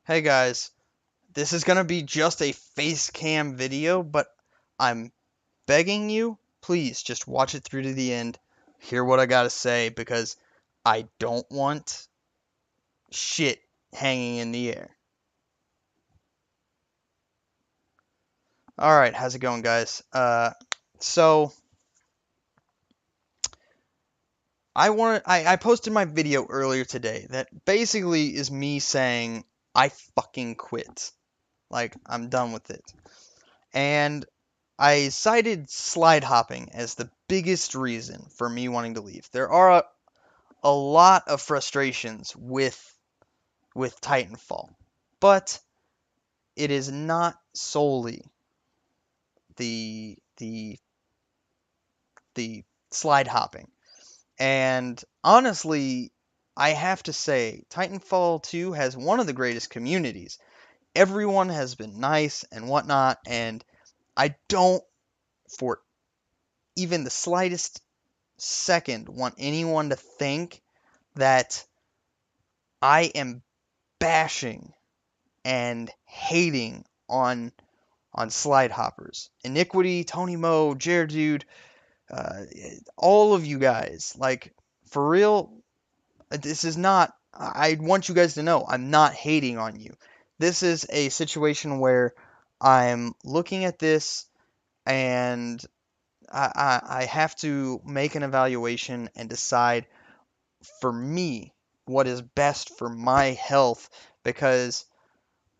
Hey guys, this is gonna be just a face cam video, but I'm begging you, please just watch it through to the end. Hear what I gotta say because I don't want shit hanging in the air. Alright, how's it going, guys? So I posted my video earlier today that basically is me saying I fucking quit. Like, I'm done with it. And I cited slide hopping as the biggest reason for me wanting to leave. There are a lot of frustrations with Titanfall, but it is not solely the the slide hopping. And honestly, I have to say Titanfall 2 has one of the greatest communities. Everyone has been nice and whatnot, and I don't for even the slightest second want anyone to think that I am bashing and hating on slide hoppers. Iniquity, Tony Mo, Dude, uh, all of you guys. Like, for real, this is not. I want you guys to know I'm not hating on you. This is a situation where I'm looking at this and I have to make an evaluation and decide for me what is best for my health because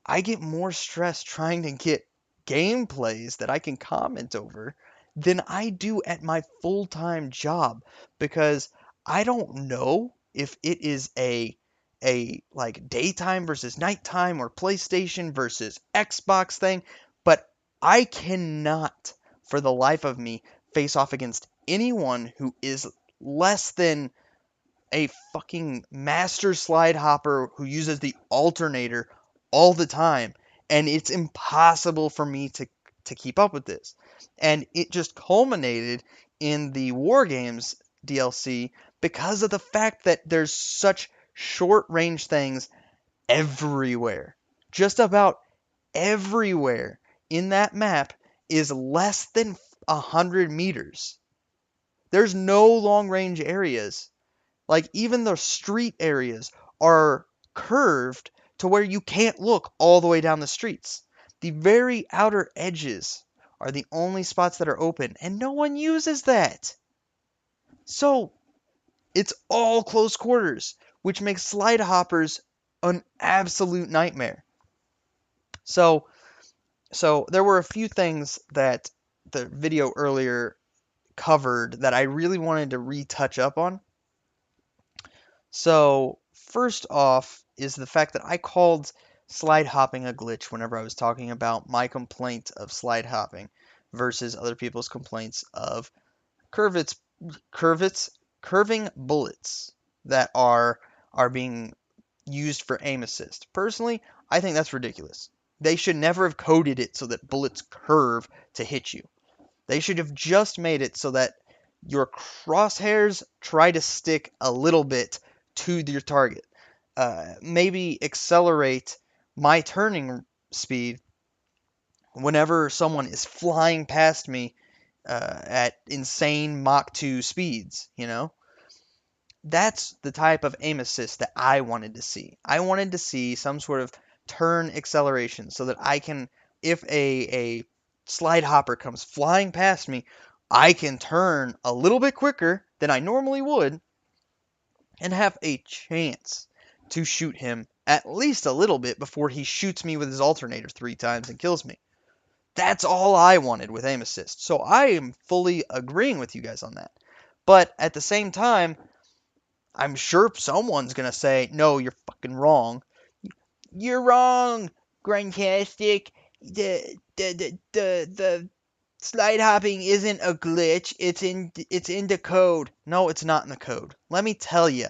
I get more stress trying to get gameplays that I can comment over than I do at my full-time job because I don't know if it is a like daytime versus nighttime or PlayStation versus Xbox thing, but I cannot for the life of me face off against anyone who is less than a fucking master slide hopper who uses the alternator all the time, and it's impossible for me to keep up with this. And it just culminated in the War Games DLC because of the fact that there's such short range things everywhere. Just about everywhere in that map is less than 100 meters. There's no long range areas, like even the street areas are curved to where you can't look all the way down the streets. The very outer edges are the only spots that are open, and no one uses that. So it's all close quarters, which makes slide hoppers an absolute nightmare. So so there were a few things that the video earlier covered that I really wanted to retouch up on. So, first off is the fact that I called slide hopping a glitch whenever I was talking about my complaint of slide hopping versus other people's complaints of curvets, curvets, curving bullets that are being used for aim assist. Personally, I think that's ridiculous. They should never have coded it so that bullets curve to hit you. They should have just made it so that your crosshairs try to stick a little bit to your target. Maybe accelerate my turning speed whenever someone is flying past me at insane Mach 2 speeds, you know? That's the type of aim assist that I wanted to see. I wanted to see some sort of turn acceleration so that I can, if a slide hopper comes flying past me, I can turn a little bit quicker than I normally would and have a chance to shoot him at least a little bit before he shoots me with his alternator 3 times and kills me. That's all I wanted with aim assist. So I am fully agreeing with you guys on that. But at the same time, I'm sure someone's gonna say, "No, you're fucking wrong." You're wrong, Grindtastic. The slide hopping isn't a glitch. It's in the code. No, it's not in the code. Let me tell you,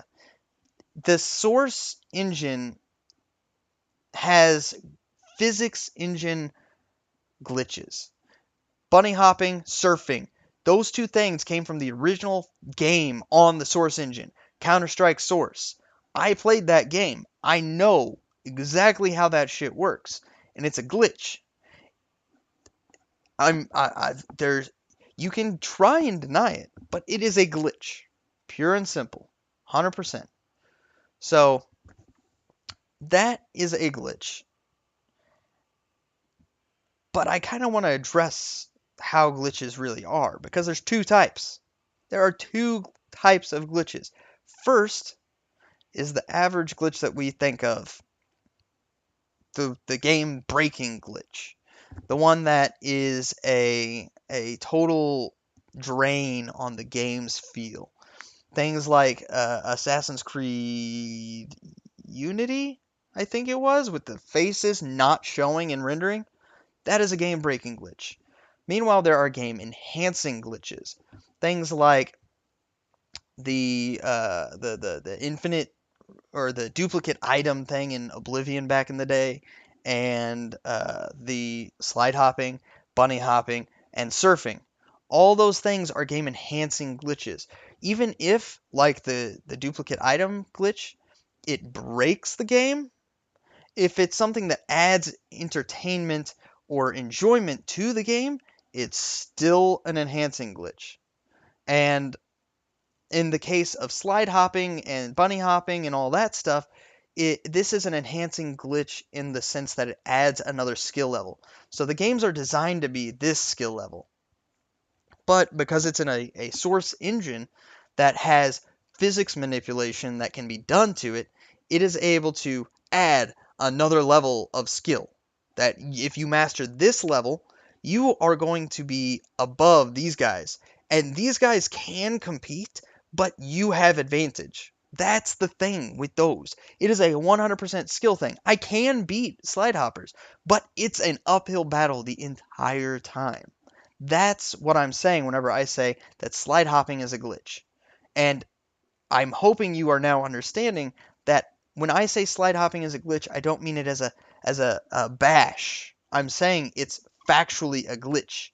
the source engine has physics engine glitches. Bunny hopping, surfing. Those two things came from the original game on the source engine, Counter Strike Source. I played that game. I know exactly how that shit works, and it's a glitch. There's you can try and deny it, but it is a glitch, pure and simple, 100%. So that is a glitch, but I kind of want to address how glitches really are because there's two types. There are two types of glitches. First is the average glitch that we think of, the game breaking glitch. The one that is a total drain on the game's feel. Things like Assassin's Creed Unity, I think it was, with the faces not showing in rendering. That is a game breaking glitch. Meanwhile, there are game enhancing glitches. Things like the infinite or the duplicate item thing in Oblivion back in the day, and the slide hopping, bunny hopping, and surfing. All those things are game enhancing glitches. Even if, like the duplicate item glitch, it breaks the game, if it's something that adds entertainment or enjoyment to the game, it's still an enhancing glitch. And in the case of slide hopping and bunny hopping and all that stuff, this is an enhancing glitch in the sense that it adds another skill level. So the games are designed to be this skill level. But because it's in a source engine that has physics manipulation that can be done to it, it is able to add another level of skill. That if you master this level, you are going to be above these guys. And these guys can compete, but you have advantage. That's the thing with those. It is a 100% skill thing. I can beat slide hoppers, but it's an uphill battle the entire time. That's what I'm saying whenever I say that slide hopping is a glitch. And I'm hoping you are now understanding that when I say slide hopping is a glitch, I don't mean it as a bash. I'm saying it's factually a glitch.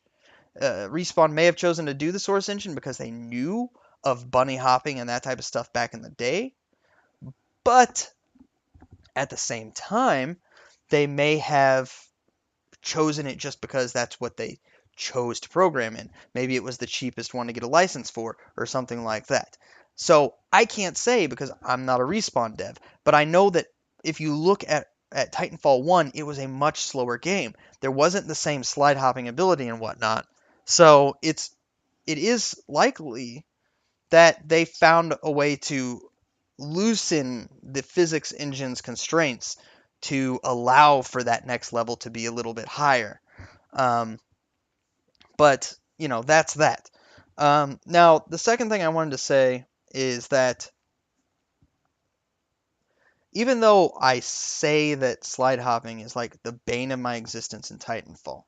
Respawn may have chosen to do the source engine because they knew of bunny hopping and that type of stuff back in the day, but at the same time, they may have chosen it just because that's what they chose to program in. Maybe it was the cheapest one to get a license for, or something like that. So I can't say because I'm not a Respawn dev, but I know that if you look at Titanfall 1, it was a much slower game. There wasn't the same slide hopping ability and whatnot. So it is likely that they found a way to loosen the physics engine's constraints to allow for that next level to be a little bit higher. Um, but, that's that. Now, the second thing I wanted to say is that even though I say that slide hopping is like the bane of my existence in Titanfall,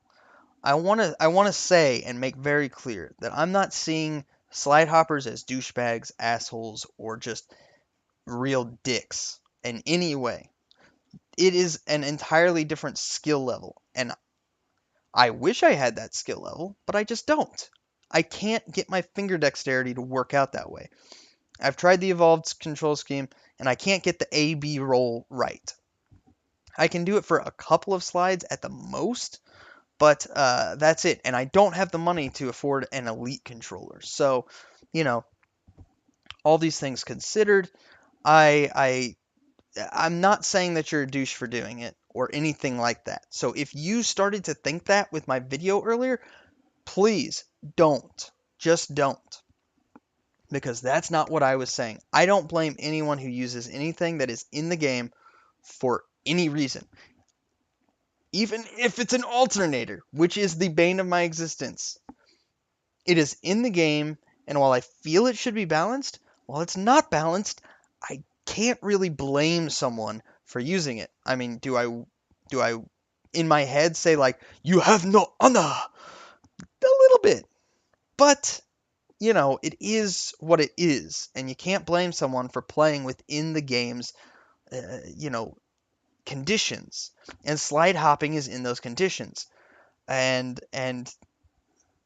I want to say and make very clear that I'm not seeing slide hoppers as douchebags, assholes, or just real dicks in any way. It is an entirely different skill level, and I wish I had that skill level, but I just don't. I can't get my finger dexterity to work out that way. I've tried the evolved control scheme, and I can't get the A-B roll right. I can do it for a couple of slides at the most, but that's it. And I don't have the money to afford an elite controller. So, you know, all these things considered, I I'm not saying that you're a douche for doing it or anything like that. So if you started to think that with my video earlier, please don't. Just don't. Because that's not what I was saying. I don't blame anyone who uses anything that is in the game for any reason. Even if it's an alternator, which is the bane of my existence. It is in the game, and while I feel it should be balanced, while it's not balanced, I can't really blame someone for using it. I mean, do I in my head say like you have no honor? A little bit. But it is what it is, and you can't blame someone for playing within the game's uh, you know, conditions. And slide hopping is in those conditions. And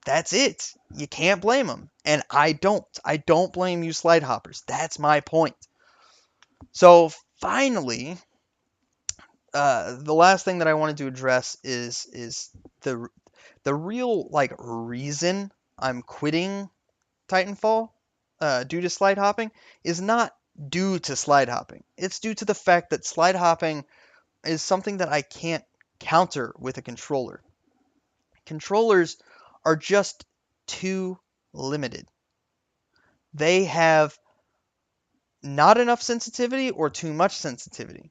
that's it. You can't blame them. And I don't. I don't blame you slide hoppers. That's my point. So finally, The last thing that I wanted to address is the the real like reason I'm quitting Titanfall due to slide hopping is not due to slide hopping. It's due to the fact that slide hopping is something that I can't counter with a controller. Controllers are just too limited. They have not enough sensitivity or too much sensitivity.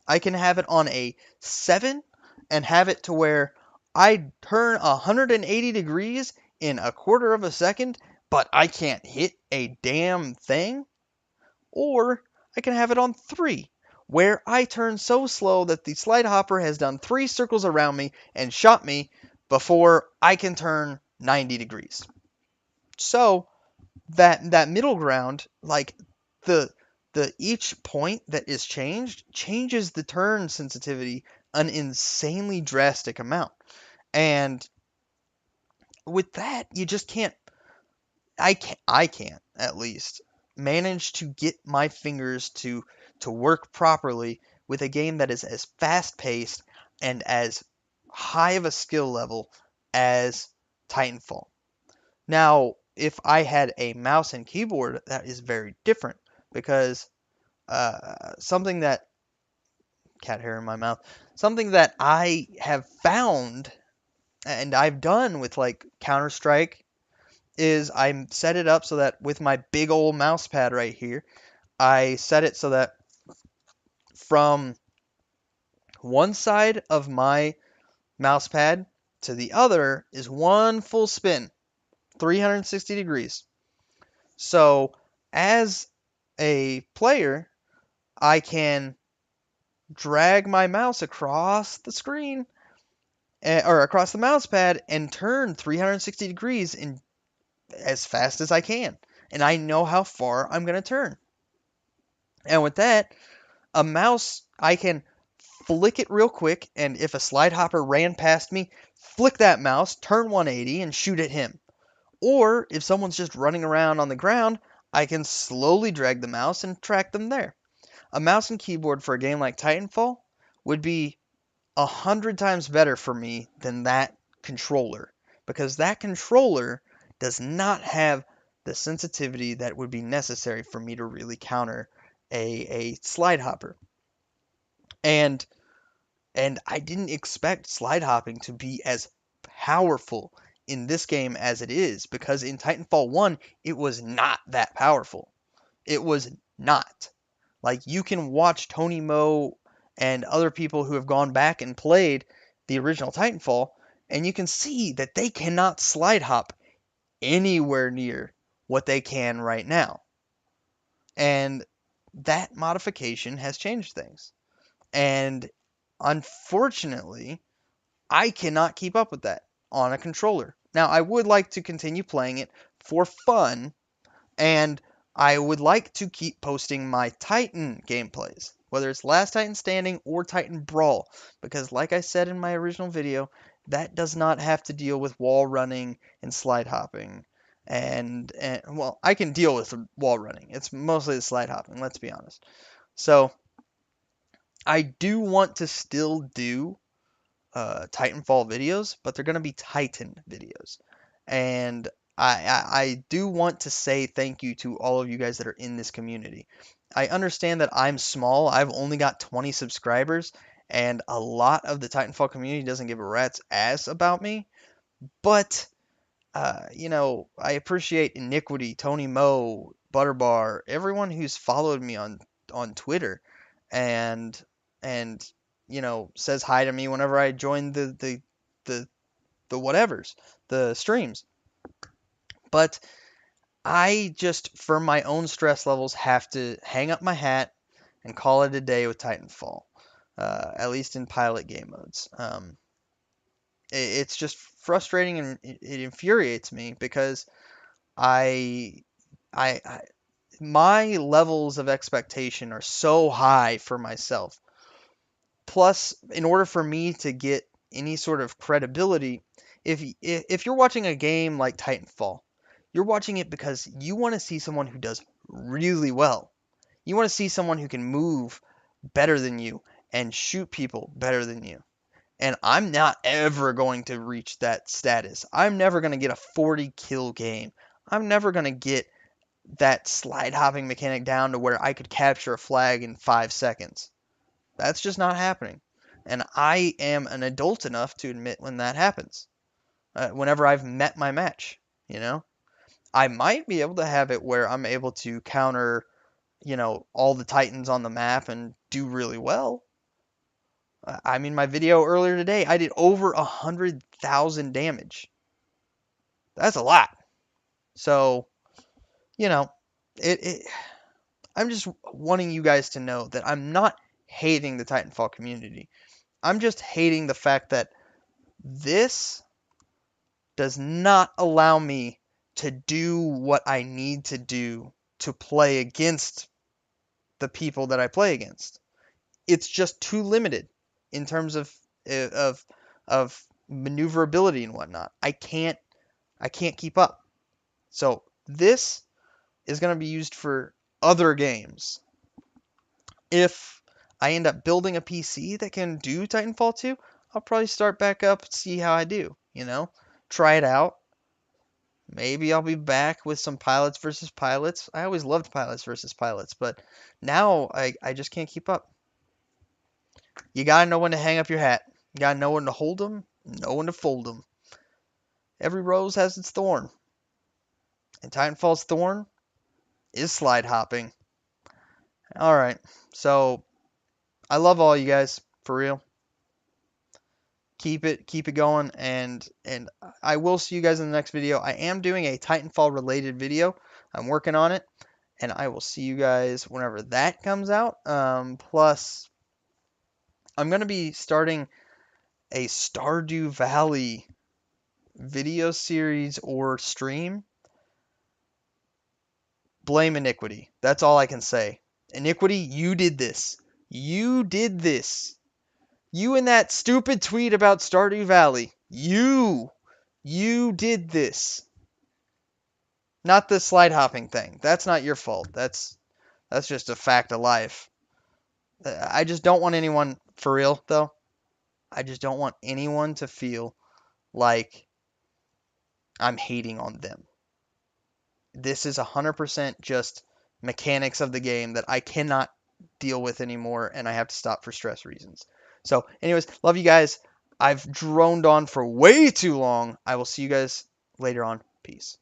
I can have it on a 7 and have it to where I turn 180 degrees in a quarter of a second, but I can't hit a damn thing. Or I can have it on 3, where I turn so slow that the slide hopper has done 3 circles around me and shot me before I can turn 90 degrees. So that middle ground, like the the each point that is changed changes the turn sensitivity an insanely drastic amount. And with that, you just can't I can't at least manage to get my fingers to work properly with a game that is as fast paced and as high of a skill level as Titanfall. Now, if I had a mouse and keyboard, that is very different because something that cat hair in my mouth, something that I have found and I've done with like Counter Strike is I set it up so that with my big old mouse pad right here, I set it so that from one side of my mouse pad to the other is one full spin, 360 degrees. So as a player, I can drag my mouse across the screen or across the mouse pad and turn 360 degrees in as fast as I can. And I know how far I'm going to turn. And with that, a mouse, I can flick it real quick, and if a slide hopper ran past me, flick that mouse, turn 180, and shoot at him. Or if someone's just running around on the ground, I can slowly drag the mouse and track them there. A mouse and keyboard for a game like Titanfall would be 100 times better for me than that controller, because that controller does not have the sensitivity that would be necessary for me to really counter a slide hopper. And and I didn't expect slide hopping to be as powerful in this game as it is, because in Titanfall 1 it was not that powerful. It was not. Like, you can watch Tony Mo and other people who have gone back and played the original Titanfall, and you can see that they cannot slide hop anywhere near what they can right now. And that modification has changed things. And unfortunately, I cannot keep up with that on a controller. Now, I would like to continue playing it for fun, and I would like to keep posting my Titan gameplays, whether it's Last Titan Standing or Titan Brawl, because like I said in my original video, that does not have to deal with wall running and slide hopping. And well, I can deal with the wall running. It's mostly the slide hopping, let's be honest. So I do want to still do Titanfall videos, but they're going to be Titan videos. And I do want to say thank you to all of you guys that are in this community. I understand that I'm small. I've only got 20 subscribers, and a lot of the Titanfall community doesn't give a rat's ass about me. But I appreciate Iniquity, Tony Mo, Butterbar, everyone who's followed me on Twitter, and and says hi to me whenever I join the the whatevers, the streams. But I just, for my own stress levels, have to hang up my hat and call it a day with Titanfall, at least in pilot game modes. It's just frustrating and it infuriates me because I, I, my levels of expectation are so high for myself. Plus, in order for me to get any sort of credibility, if you're watching a game like Titanfall, you're watching it because you want to see someone who does really well. You want to see someone who can move better than you and shoot people better than you. And I'm not ever going to reach that status. I'm never going to get a 40 kill game. I'm never going to get that slide hopping mechanic down to where I could capture a flag in 5 seconds. That's just not happening. And I am an adult enough to admit when that happens. Whenever I've met my match, you know? I might be able to have it where I'm able to counter, all the Titans on the map and do really well. I mean, my video earlier today, I did over 100,000 damage. That's a lot. So, you know, it I'm just wanting you guys to know that I'm not hating the Titanfall community. I'm just hating the fact that this does not allow me to do what I need to do to play against the people that I play against. It's just too limited in terms of of maneuverability and whatnot. I can't keep up. So this is going to be used for other games. If I end up building a PC that can do Titanfall 2, I'll probably start back up, see how I do, try it out. Maybe I'll be back with some pilots versus pilots. I always loved pilots versus pilots, but now I just can't keep up. You gotta know when to hang up your hat. You gotta know when to hold them, know when to fold them. Every rose has its thorn, and Titanfall's thorn is slide hopping. All right, so I love all you guys for real. Keep it going, and I will see you guys in the next video. I am doing a Titanfall related video. I'm working on it, and I will see you guys whenever that comes out. Plus, I'm gonna be starting a Stardew Valley video series or stream. Blame Iniquity. That's all I can say. Iniquity, you did this. You did this. You and that stupid tweet about Stardew Valley. You did this. Not the slide hopping thing. That's not your fault. That's just a fact of life. I just don't want anyone, for real though, I just don't want anyone to feel like I'm hating on them. This is 100% just mechanics of the game that I cannot deal with anymore, and I have to stop for stress reasons. So, anyways, love you guys. I've droned on for way too long. I will see you guys later on. Peace.